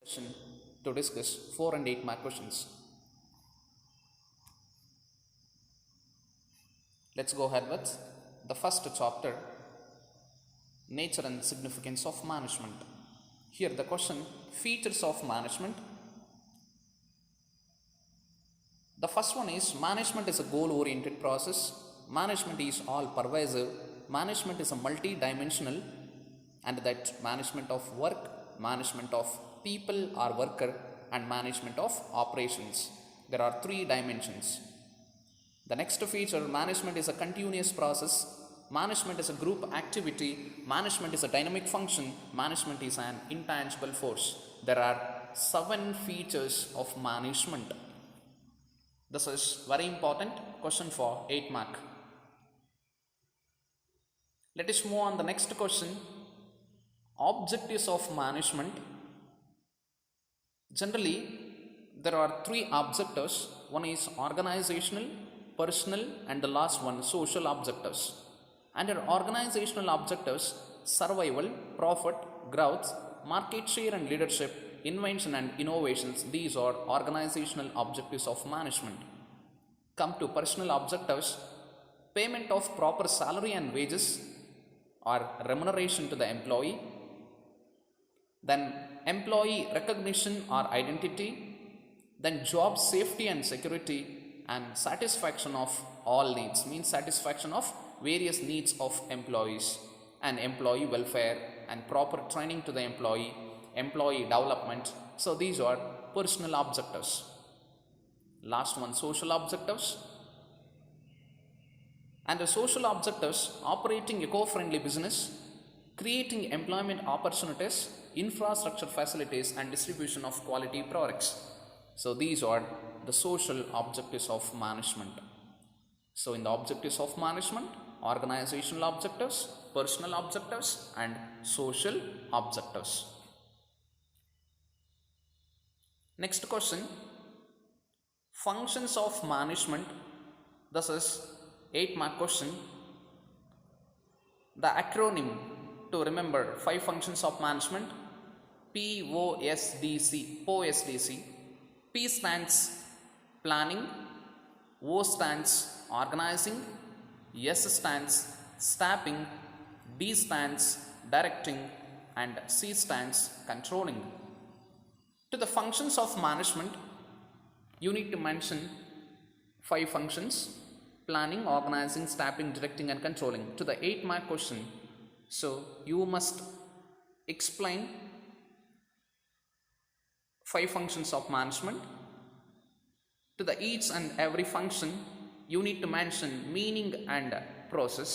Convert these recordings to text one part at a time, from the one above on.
session to discuss 4 and 8 mark questions. Let's go ahead with the first chapter, nature and significance of management. Here the question, features of management. The first one is management is a goal oriented process. Management is all pervasive. Management is a multi-dimensional, and that management of work, management of people or worker, and management of operations. There are 3 dimensions. The next feature, management is a continuous process. Management is a group activity. Management is a dynamic function. Management is an intangible force. There are 7 features of management. This is very important question for 8 mark. Let us move on the next question. Objectives of management. Generally, there are 3 objectives. One is organizational, personal, and the last one social objectives. Under organizational objectives, survival, profit, growth, market share and leadership, invention and innovations, these are organizational objectives of management. Come to personal objectives, payment of proper salary and wages or remuneration to the employee, then employee recognition or identity, then job safety and security, and satisfaction of all needs, means satisfaction of various needs of employees, and employee welfare and proper training to the employee development. So these are personal objectives. Last one, social objectives. And the social objectives, operating eco-friendly business, creating employment opportunities, infrastructure facilities, and distribution of quality products. So these are the social objectives of management. So in the objectives of management, organizational objectives, personal objectives, and social objectives. Next question, functions of management. This is 8 mark question. The acronym to remember 5 functions of management, POSDC, POSDC. P stands planning, O stands organizing, S stands staffing, D stands directing, and C stands controlling. To the functions of management, you need to mention 5 functions: planning, organizing, staffing, directing, and controlling. To the 8 mark question, so you must explain 5 functions of management. To the each and every function, you need to mention meaning and process.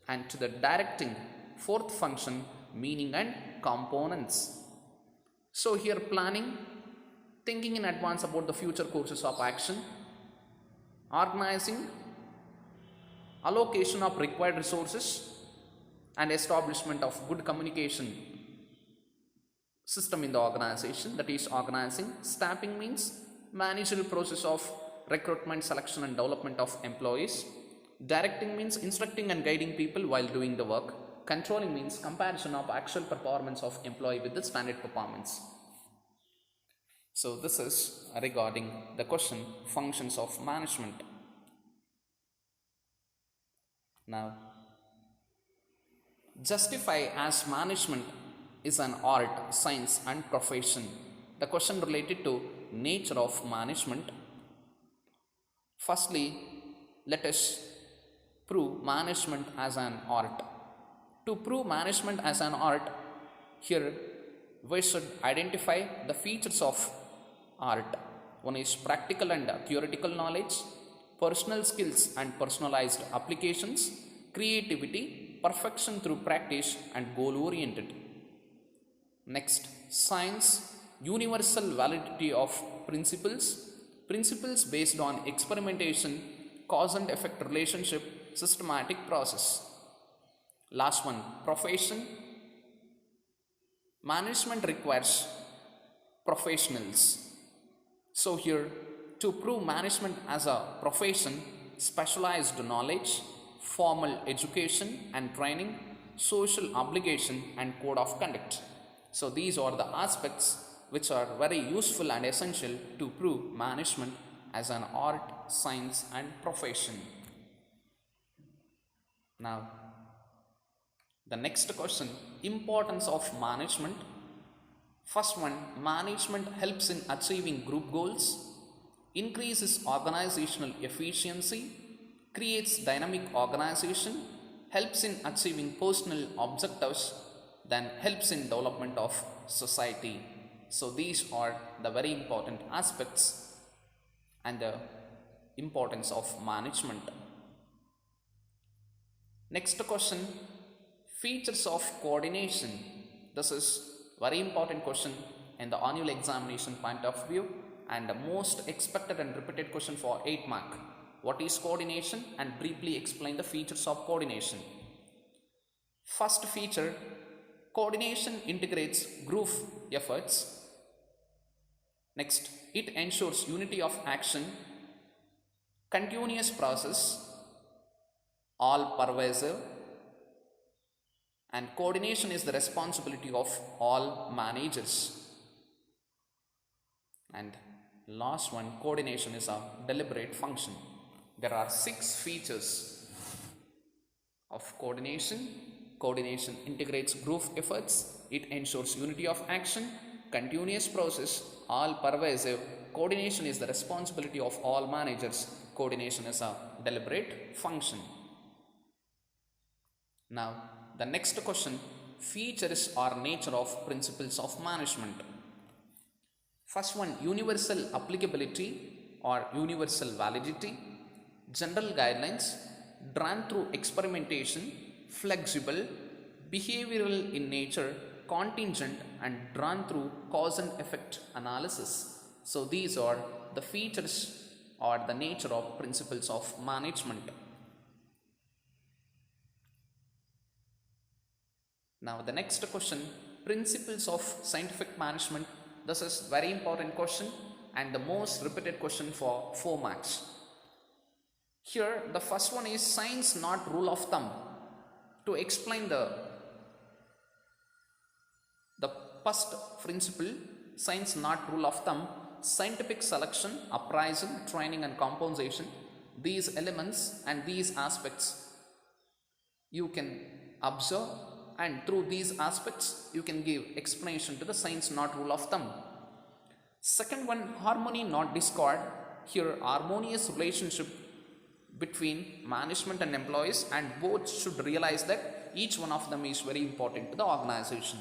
And to the directing, 4th function, meaning and components. So here planning, thinking in advance about the future courses of action. Organizing, allocation of required resources and establishment of good communication system in the organization, that is organizing. Staffing means managerial process of recruitment, selection and development of employees. Directing means instructing and guiding people while doing the work. Controlling means comparison of actual performance of employee with the standard performance. So this is regarding the question functions of management. Now, justify as management is an art, science and profession. The question related to nature of management. Firstly, let us prove management as an art. To prove management as an art, here we should identify the features of art. One is practical and theoretical knowledge, personal skills and personalized applications, creativity, perfection through practice, and goal oriented. Next, science, universal validity of principles, principles based on experimentation, cause and effect relationship, systematic process. Last one, profession. Management requires professionals. So here, to prove management as a profession, specialized knowledge, formal education and training, social obligation and code of conduct. So these are the aspects which are very useful and essential to prove management as an art, science and profession. Now, the next question, importance of management. First one, management helps in achieving group goals, increases organizational efficiency, creates dynamic organization, helps in achieving personal objectives, then helps in development of society. So these are the very important aspects and the importance of management. Next question, features of coordination. This is very important question in the annual examination point of view and the most expected and repeated question for 8 mark. What is coordination, and briefly explain the features of coordination. First feature, coordination integrates group efforts. Next, it ensures unity of action, continuous process, all pervasive, and coordination is the responsibility of all managers. And last one, coordination is a deliberate function. There are 6 features of coordination. Coordination integrates group efforts, it ensures unity of action, continuous process, all pervasive. Coordination is the responsibility of all managers. Coordination is a deliberate function. Now, the next question, features or nature of principles of management. First one, universal applicability or universal validity, general guidelines, drawn through experimentation, flexible, behavioral in nature, contingent, and drawn through cause and effect analysis. So these are the features or the nature of principles of management. Now the next question, principles of scientific management. This is very important question and the most repeated question for 4 marks. Here the first one is science not rule of thumb. To explain the first principle, science not rule of thumb, scientific selection, appraisal, training and compensation, these elements and these aspects you can observe, and through these aspects you can give explanation to the science not rule of thumb. Second one, harmony not discord. Here harmonious relationship between management and employees, and both should realize that each one of them is very important to the organization.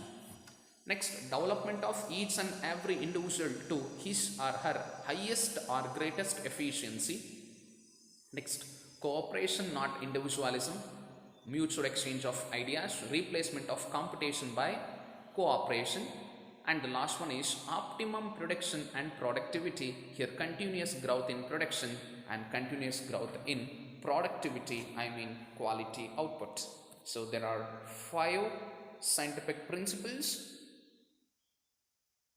Next, development of each and every individual to his or her highest or greatest efficiency. Next, cooperation not individualism, mutual exchange of ideas, replacement of competition by cooperation. And the last one is optimum production and productivity. Here continuous growth in production and continuous growth in productivity, I mean quality output. So there are 5 scientific principles: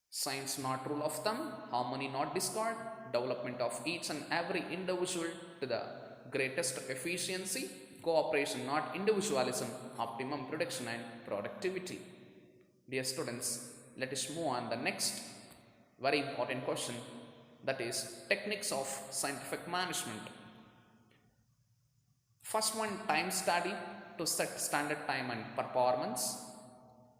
science not rule of thumb, harmony not discord, development of each and every individual to the greatest efficiency, cooperation not individualism, optimum production and productivity. Dear students, let us move on the next very important question, that is techniques of scientific management. First one, time study to set standard time and performance,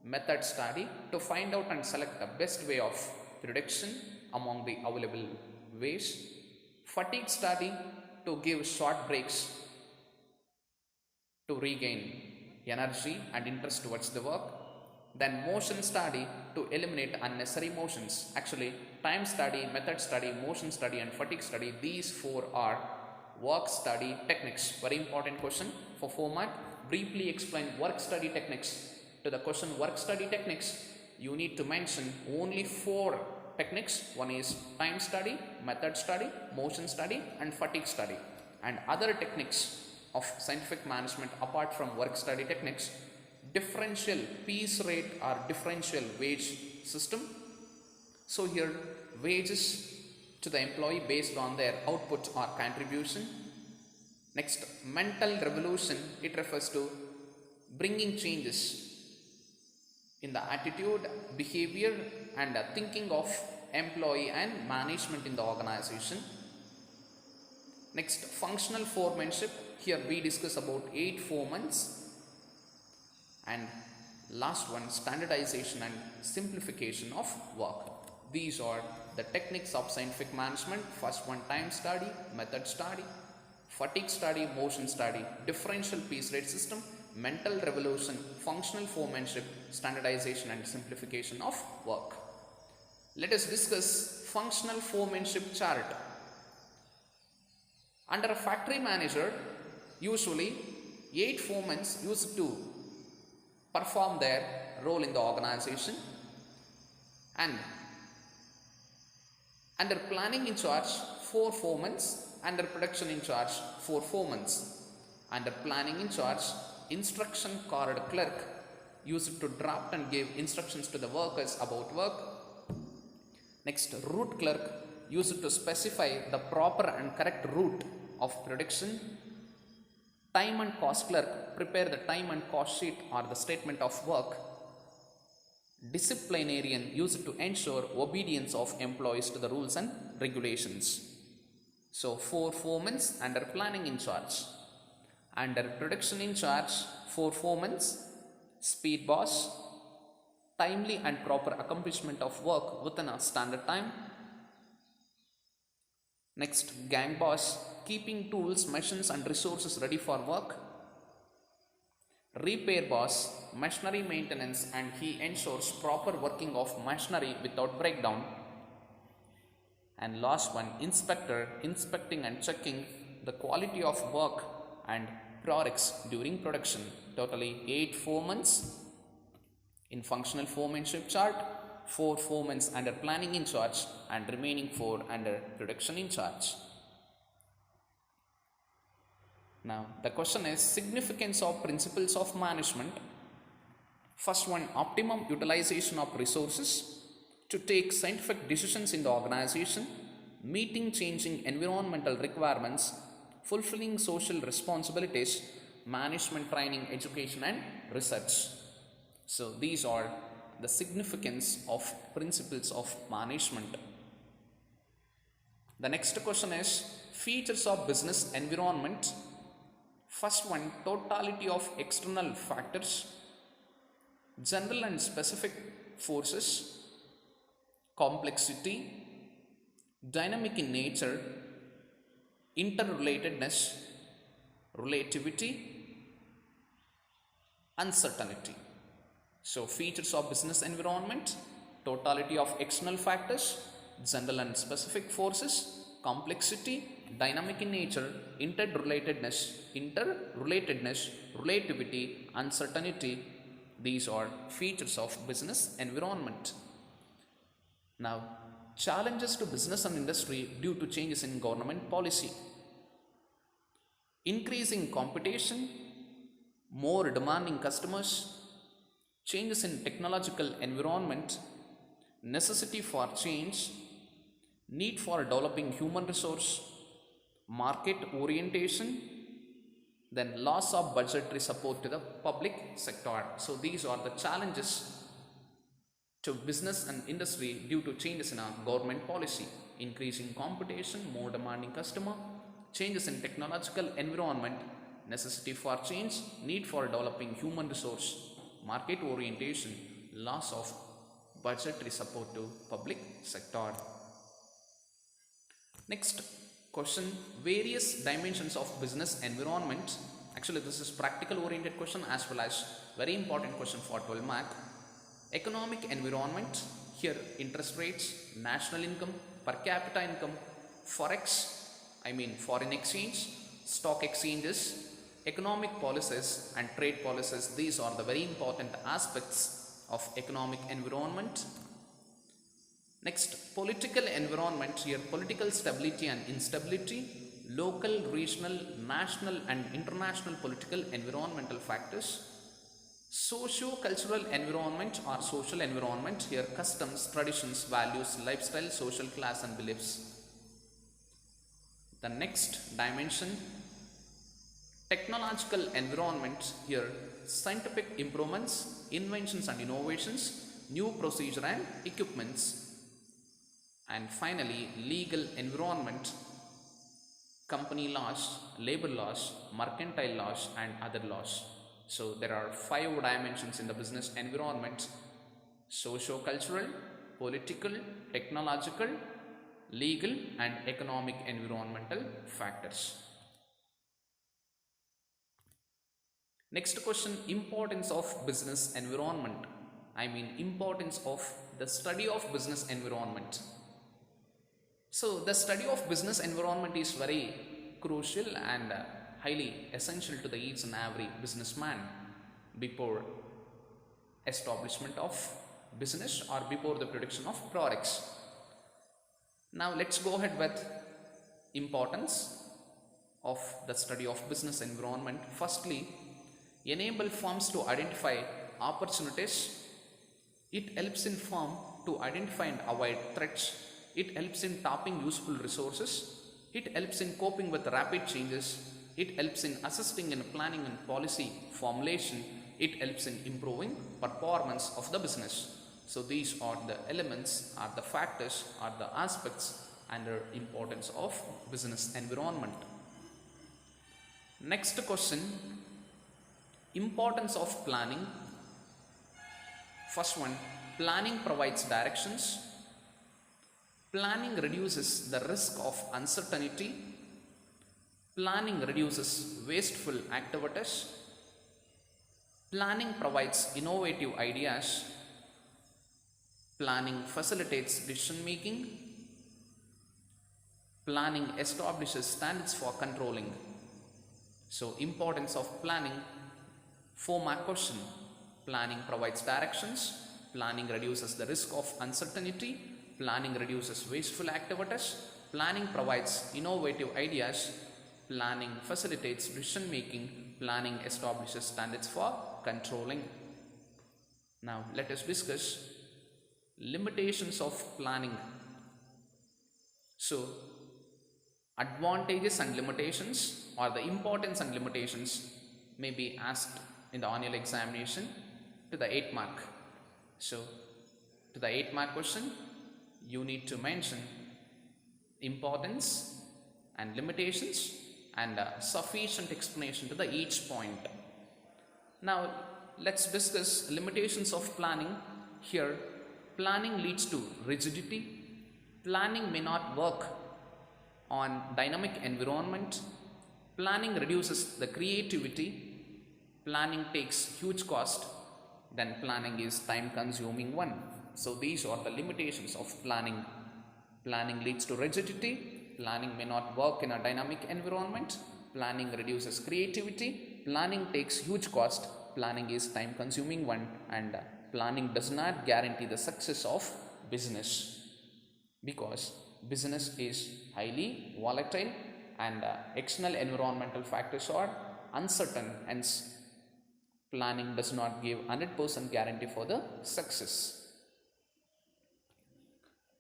method study to find out and select the best way of prediction among the available ways, fatigue study to give short breaks to regain energy and interest towards the work, then motion study to eliminate unnecessary motions. Actually, time study, method study, motion study and fatigue study, these 4 are work study techniques. Very important question for 4 mark. Briefly explain work study techniques. To the question work study techniques, you need to mention only 4 techniques. One is time study, method study, motion study and fatigue study. And other techniques of scientific management apart from work study techniques, differential piece rate or differential wage system. So here wages to the employee based on their output or contribution. Next, mental revolution, it refers to bringing changes in the attitude, behavior, and thinking of employee and management in the organization. Next, functional foremanship. Here we discuss about 8 foremans. And last one, standardization and simplification of work. These are the techniques of scientific management. First one, time study, method study, fatigue study, motion study, differential piece rate system, mental revolution, functional foremanship, standardization and simplification of work. Let us discuss functional foremanship chart. Under a factory manager, usually 8 foremen used to perform their role in the organization, and under planning in charge 4 foremen, under production in charge 4 foremen, under planning in charge instruction card clerk used to draft and give instructions to the workers about work. Next, route clerk used to specify the proper and correct route of production. Time and cost clerk prepare the time and cost sheet or the statement of work. Disciplinarian used to ensure obedience of employees to the rules and regulations. So 4 foremen under planning in charge. Under production in charge 4 foremen, speed boss, timely and proper accomplishment of work within a standard time. Next, gang boss, keeping tools, machines and resources ready for work. Repair boss, machinery maintenance, and he ensures proper working of machinery without breakdown. And last one, inspector, inspecting and checking the quality of work and products during production. Totally 8 foremen in functional foremanship chart, 4 foremen under planning in charge, and remaining 4 under production in charge. Now the question is significance of principles of management. First one, optimum utilization of resources to take scientific decisions in the organization, meeting changing environmental requirements, fulfilling social responsibilities, management training, education and research. So these are the significance of principles of management. The next question is features of business environment. First one, totality of external factors, general and specific forces, complexity, dynamic in nature, interrelatedness, relativity, uncertainty. So features of business environment, totality of external factors, general and specific forces, complexity, dynamic in nature, interrelatedness, relativity, uncertainty. These are features of business environment. Now, challenges to business and industry due to changes in government policy. Increasing competition, more demanding customers, changes in technological environment, necessity for change, need for developing human resource, market orientation, then loss of budgetary support to the public sector. So these are the challenges to business and industry due to changes in our government policy. Increasing competition, more demanding customer, changes in technological environment, necessity for change, need for developing human resource, market orientation, loss of budgetary support to public sector. Next question, various dimensions of business environment. Actually this is practical oriented question as well as very important question for 12 mark. Economic environment, here interest rates, national income, per capita income, forex, foreign exchange, stock exchanges, economic policies and trade policies. These are the very important aspects of economic environment. Next, political environment, here political stability and instability, local, regional, national and international political environmental factors. Socio-cultural environment or social environment, here customs, traditions, values, lifestyle, social class and beliefs. The next dimension, technological environment, here scientific improvements, inventions and innovations, new procedure and equipments, and finally legal environment, company laws, labor laws, mercantile laws and other laws. So there are 5 dimensions in the business environment: socio-cultural, political, technological, legal and economic environmental factors. Next question, importance of business environment. Importance of the study of business environment. So the study of business environment is very crucial and highly essential to the each and every businessman before establishment of business or before the production of products. Now let's go ahead with importance of the study of business environment. Firstly, enable firms to identify opportunities. It helps in firm to identify and avoid threats. It helps in tapping useful resources. It helps in coping with rapid changes. It helps in assisting in planning and policy formulation. It helps in improving performance of the business. So these are the elements, are the factors, are the aspects under importance of business environment. Next question, importance of planning. First one, planning provides directions. Planning reduces the risk of uncertainty. Planning reduces wasteful activities. Planning provides innovative ideas. Planning facilitates decision making. Planning establishes standards for controlling. So importance of planning, 4-mark question. Planning provides directions. Planning reduces the risk of uncertainty. Planning reduces wasteful activities. Planning provides innovative ideas. Planning facilitates decision making. Planning establishes standards for controlling. Now let us discuss limitations of planning. So advantages and limitations, or the importance and limitations, may be asked in the annual examination to the 8-mark. So to the 8-mark question, you need to mention importance and limitations and sufficient explanation to the each point. Now let's discuss limitations of planning. Here, planning leads to rigidity. Planning may not work on dynamic environment. Planning reduces the creativity. Planning takes huge cost. Then planning is time consuming one. So these are the limitations of planning. Planning leads to rigidity. Planning may not work in a dynamic environment. Planning reduces creativity. Planning takes huge cost. Planning is time consuming one, and planning does not guarantee the success of business, because business is highly volatile and external environmental factors are uncertain, hence planning does not give 100% guarantee for the success.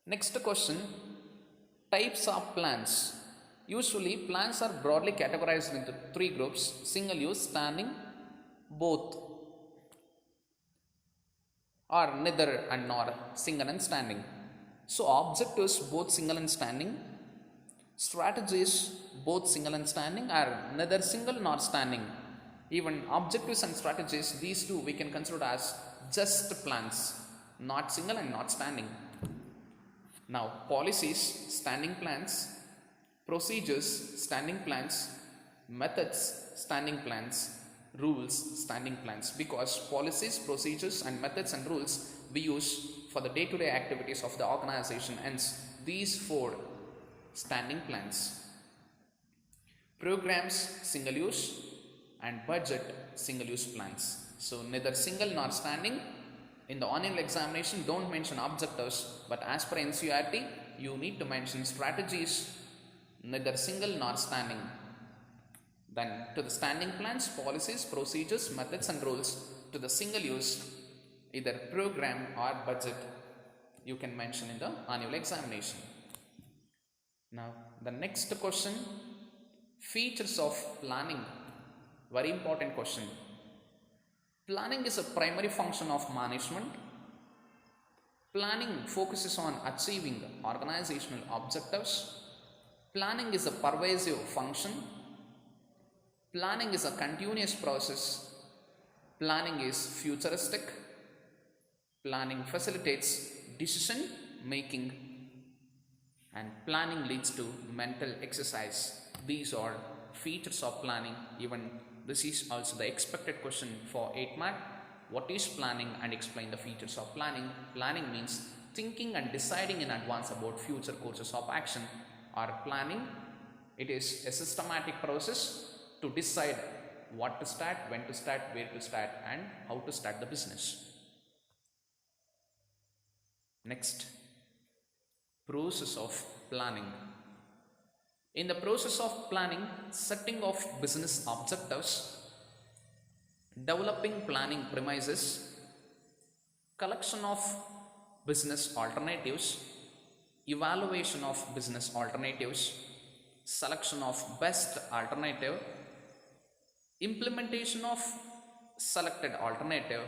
Next question, types of plans. Usually plans are broadly categorized into 3 groups: single use, standing, both, or neither and nor, single and standing. So objectives both single and standing, strategies both single and standing, are neither single nor standing. Even objectives and strategies, these two we can consider as just plans, not single and not standing. Now policies, standing plans; procedures, standing plans; methods, standing plans; rules, standing plans, because policies, procedures and methods and rules we use for the day-to-day activities of the organization, hence these 4 standing plans. Programs, single use, and budget, single use plans. So neither single nor standing. In the annual examination, don't mention objectives, but as per NCERT, you need to mention strategies, neither single nor standing. Then to the standing plans, policies, procedures, methods and rules. To the single use, either program or budget, you can mention in the annual examination. Now the next question, features of planning. Very important question. Planning is a primary function of management. Planning focuses on achieving organizational objectives. Planning is a pervasive function. Planning is a continuous process. Planning is futuristic. Planning facilitates decision making, and planning leads to mental exercise. These are features of planning. Even this is also the expected question for 8 mark. What is planning, and explain the features of planning. Planning means thinking and deciding in advance about future courses of action. Or planning, it is a systematic process to decide what to start, when to start, where to start, and how to start the business. Next, process of planning. In the process of planning, setting of business objectives, developing planning premises, collection of business alternatives, evaluation of business alternatives, selection of best alternative, implementation of selected alternative,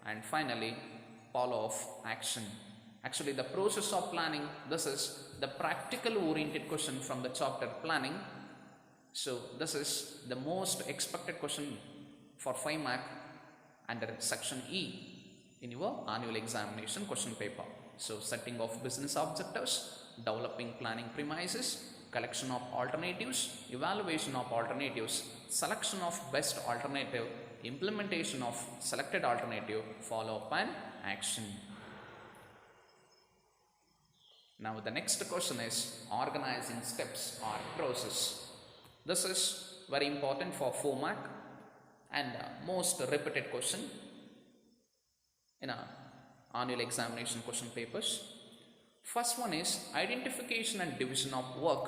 and finally follow-up action. Actually, the process of planning, this is the practical oriented question from the chapter planning. So this is the most expected question for 5 mark under section E in your annual examination question paper. So setting of business objectives, developing planning premises, collection of alternatives, evaluation of alternatives, selection of best alternative, implementation of selected alternative, follow-up and action. Now the next question is organizing steps or process. This is very important for 4 mark and most repeated question in our annual examination question papers. First one is identification and division of work.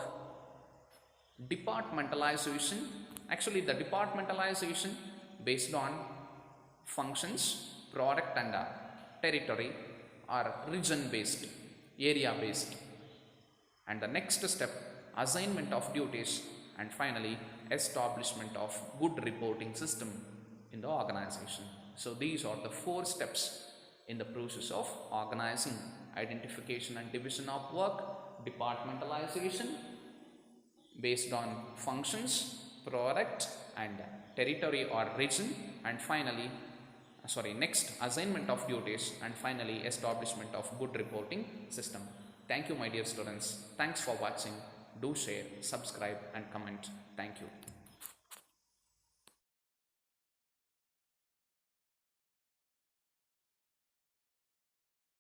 Departmentalization. Actually, the departmentalization based on functions, product and territory, or region based, area based. And the next step, assignment of duties, and finally establishment of good reporting system in the organization. So these are the 4 steps in the process of organizing: identification and division of work, departmentalization based on functions, product and territory or region, and finally next assignment of duties, and finally establishment of good reporting system. Thank you, my dear students. Thanks for watching. Do share, subscribe and comment. Thank you.